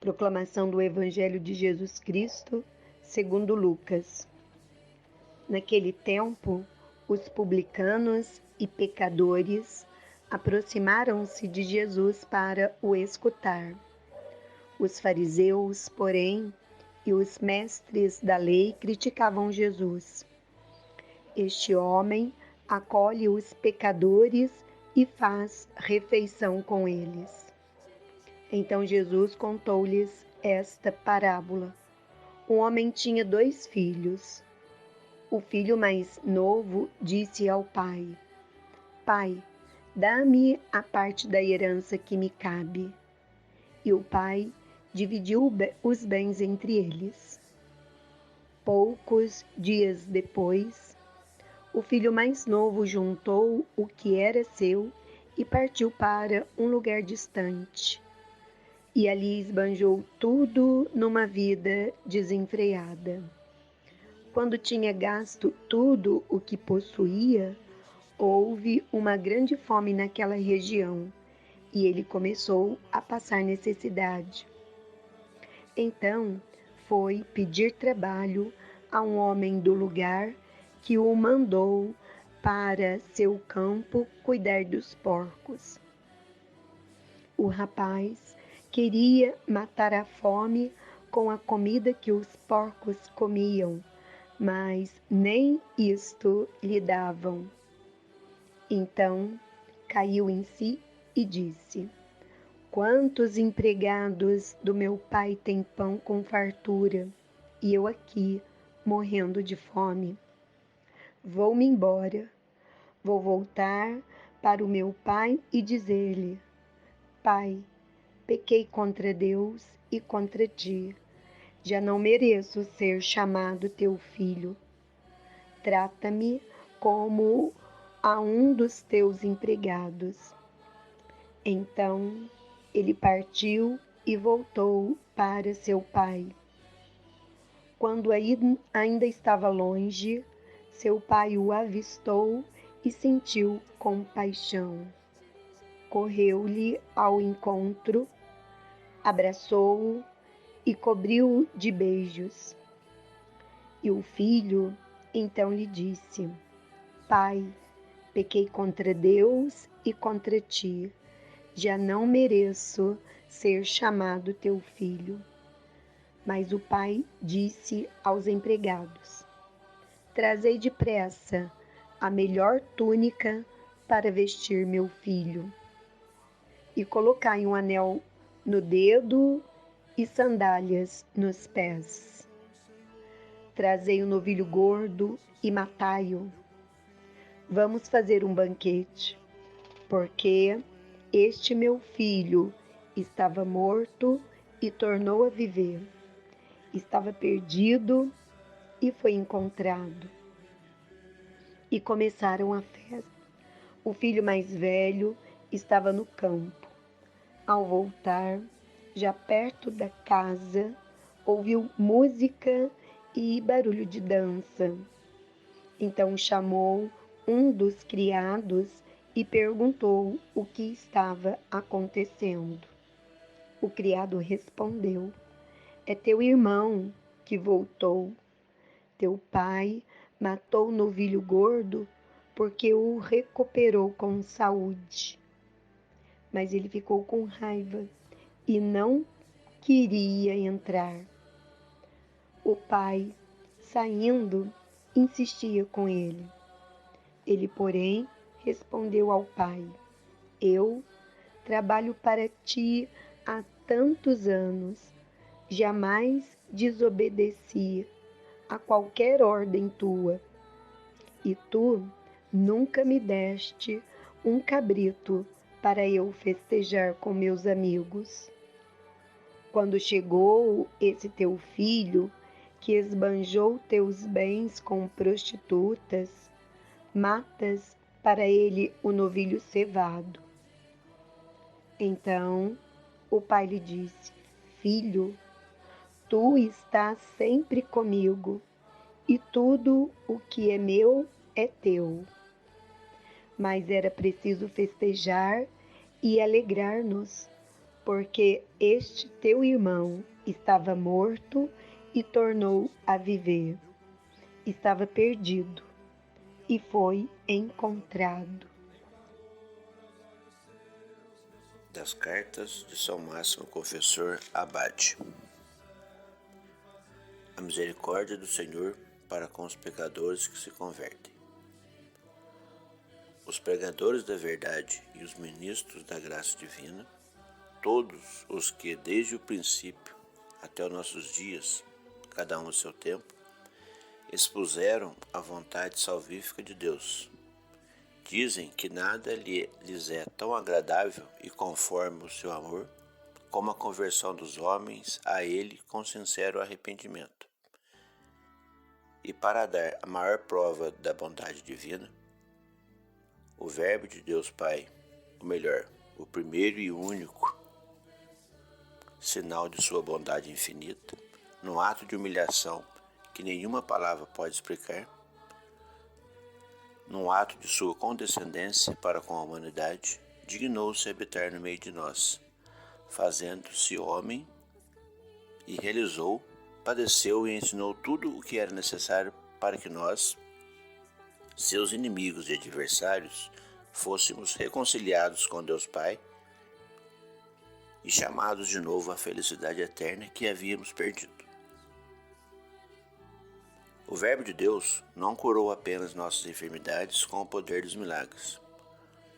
Proclamação do Evangelho de Jesus Cristo, segundo Lucas. Naquele tempo, os publicanos e pecadores aproximaram-se de Jesus para o escutar. Os fariseus, porém, e os mestres da lei criticavam Jesus. Este homem acolhe os pecadores e faz refeição com eles. Então Jesus contou-lhes esta parábola. Um homem tinha 2 filhos. O filho mais novo disse ao pai: Pai, dá-me a parte da herança que me cabe. E o pai dividiu os bens entre eles. Poucos dias depois, o filho mais novo juntou o que era seu e partiu para um lugar distante. E ali esbanjou tudo numa vida desenfreada. Quando tinha gasto tudo o que possuía, houve uma grande fome naquela região, e ele começou a passar necessidade. Então foi pedir trabalho a um homem do lugar que o mandou para seu campo cuidar dos porcos. O rapaz queria matar a fome com a comida que os porcos comiam, mas nem isto lhe davam. Então caiu em si e disse: Quantos empregados do meu pai têm pão com fartura, e eu aqui, morrendo de fome? Vou-me embora, vou voltar para o meu pai e dizer-lhe: Pai, pequei contra Deus e contra ti. Já não mereço ser chamado teu filho. Trata-me como a um dos teus empregados. Então ele partiu e voltou para seu pai. Quando ainda estava longe, seu pai o avistou e sentiu compaixão. Correu-lhe ao encontro, abraçou-o e cobriu-o de beijos. E o filho então lhe disse: Pai, pequei contra Deus e contra ti. Já não mereço ser chamado teu filho. Mas o pai disse aos empregados: Trazei depressa a melhor túnica para vestir meu filho, e colocai um anel no dedo e sandálias nos pés. Trazei um novilho gordo e matai-o. Vamos fazer um banquete, porque este meu filho estava morto e tornou a viver. Estava perdido e foi encontrado. E começaram a festa. O filho mais velho estava no campo. Ao voltar, já perto da casa, ouviu música e barulho de dança. Então chamou um dos criados e perguntou o que estava acontecendo. O criado respondeu: É teu irmão que voltou. Teu pai matou o novilho gordo porque o recuperou com saúde. Mas ele ficou com raiva e não queria entrar. O pai, saindo, insistia com ele. Ele, porém, respondeu ao pai: Eu trabalho para ti há tantos anos, jamais desobedeci a qualquer ordem tua, e tu nunca me deste um cabrito para eu festejar com meus amigos. Quando chegou esse teu filho, que esbanjou teus bens com prostitutas, matas para ele o novilho cevado. Então o pai lhe disse: Filho, tu estás sempre comigo, e tudo o que é meu é teu. Mas era preciso festejar e alegrar-nos, porque este teu irmão estava morto e tornou a viver. Estava perdido e foi encontrado. Das cartas de São Máximo Confessor Abade. A misericórdia do Senhor para com os pecadores que se convertem. Os pregadores da verdade e os ministros da graça divina, todos os que desde o princípio até os nossos dias, cada um no seu tempo, expuseram a vontade salvífica de Deus, dizem que nada lhes é tão agradável e conforme o seu amor como a conversão dos homens a Ele com sincero arrependimento. E para dar a maior prova da bondade divina, o Verbo de Deus Pai, ou melhor, o primeiro e único sinal de sua bondade infinita, no ato de humilhação que nenhuma palavra pode explicar, num ato de sua condescendência para com a humanidade, dignou-se habitar no meio de nós, fazendo-se homem, e realizou, padeceu e ensinou tudo o que era necessário para que nós, seus inimigos e adversários, fôssemos reconciliados com Deus Pai e chamados de novo à felicidade eterna que havíamos perdido. O Verbo de Deus não curou apenas nossas enfermidades com o poder dos milagres.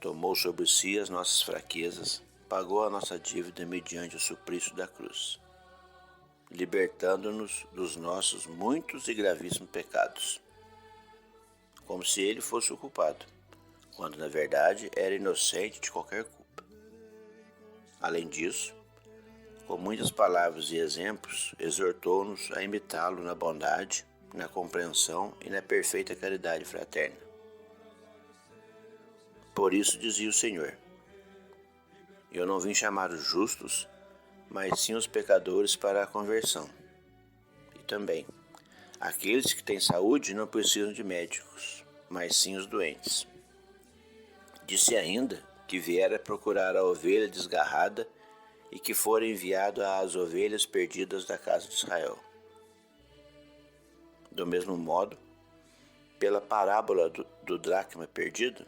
Tomou sobre si as nossas fraquezas, pagou a nossa dívida mediante o suplício da cruz, libertando-nos dos nossos muitos e gravíssimos pecados, como se ele fosse o culpado, quando na verdade era inocente de qualquer culpa. Além disso, com muitas palavras e exemplos, exortou-nos a imitá-lo na bondade, na compreensão e na perfeita caridade fraterna. Por isso dizia o Senhor: eu não vim chamar os justos, mas sim os pecadores para a conversão. E também, aqueles que têm saúde não precisam de médicos, mas sim os doentes. Disse ainda que viera procurar a ovelha desgarrada e que fora enviado às ovelhas perdidas da casa de Israel. Do mesmo modo, pela parábola do dracma perdido,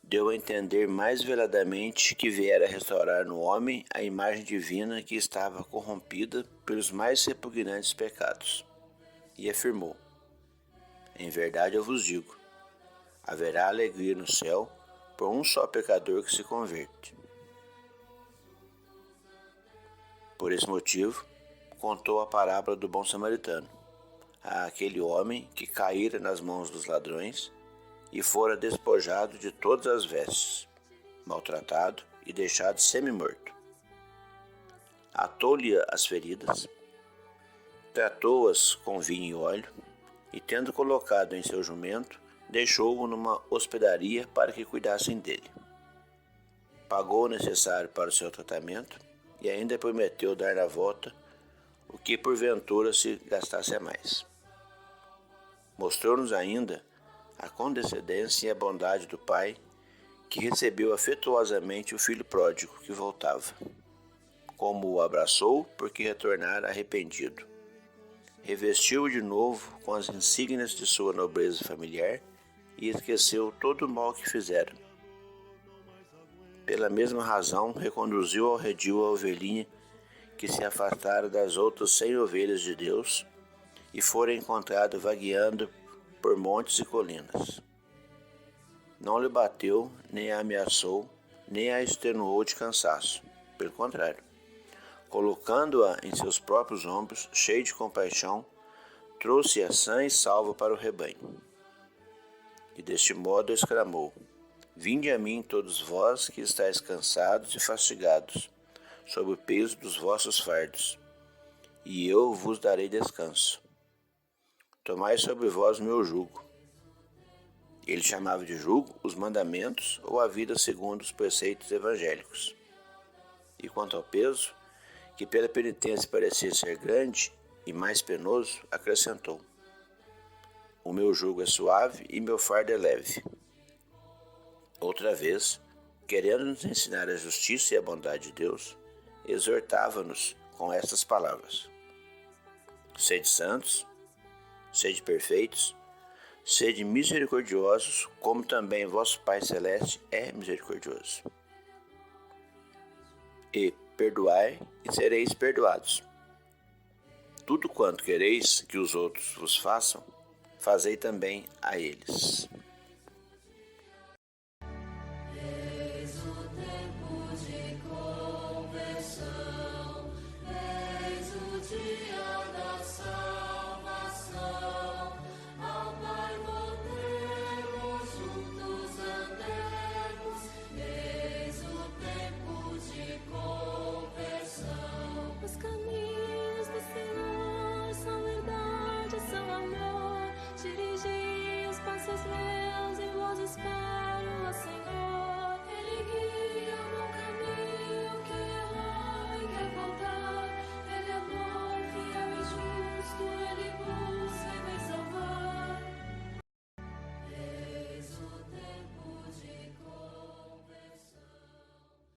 deu a entender mais veladamente que viera restaurar no homem a imagem divina que estava corrompida pelos mais repugnantes pecados. E afirmou: em verdade eu vos digo, haverá alegria no céu por um só pecador que se converte. Por esse motivo, contou a parábola do bom samaritano, àquele homem que caíra nas mãos dos ladrões e fora despojado de todas as vestes, maltratado e deixado semi-morto. Atou-lhe as feridas, tratou-as com vinho e óleo, e tendo colocado em seu jumento, deixou-o numa hospedaria para que cuidassem dele. Pagou o necessário para o seu tratamento e ainda prometeu dar na volta o que porventura se gastasse a mais. Mostrou-nos ainda a condescendência e a bondade do Pai, que recebeu afetuosamente o filho pródigo que voltava, como o abraçou porque retornara arrependido. Revestiu-o de novo com as insígnias de sua nobreza familiar e esqueceu todo o mal que fizera. Pela mesma razão, reconduziu ao redil a ovelhinha que se afastara das outras 100 ovelhas de Deus e fora encontrado vagueando por montes e colinas. Não lhe bateu, nem a ameaçou, nem a extenuou de cansaço. Pelo contrário, colocando-a em seus próprios ombros, cheio de compaixão, trouxe-a sã e salva para o rebanho. E deste modo exclamou: vinde a mim todos vós que estáis cansados e fatigados, sob o peso dos vossos fardos, e eu vos darei descanso. Tomai sobre vós o meu jugo. Ele chamava de jugo os mandamentos ou a vida segundo os preceitos evangélicos. E quanto ao peso, que pela penitência parecia ser grande e mais penoso, acrescentou: o meu jugo é suave e meu fardo é leve. Outra vez, querendo nos ensinar a justiça e a bondade de Deus, exortava-nos com estas palavras: sede santos, sede perfeitos, sede misericordiosos, como também vosso Pai Celeste é misericordioso. E perdoai, e sereis perdoados. Tudo quanto quereis que os outros vos façam, fazei também a eles.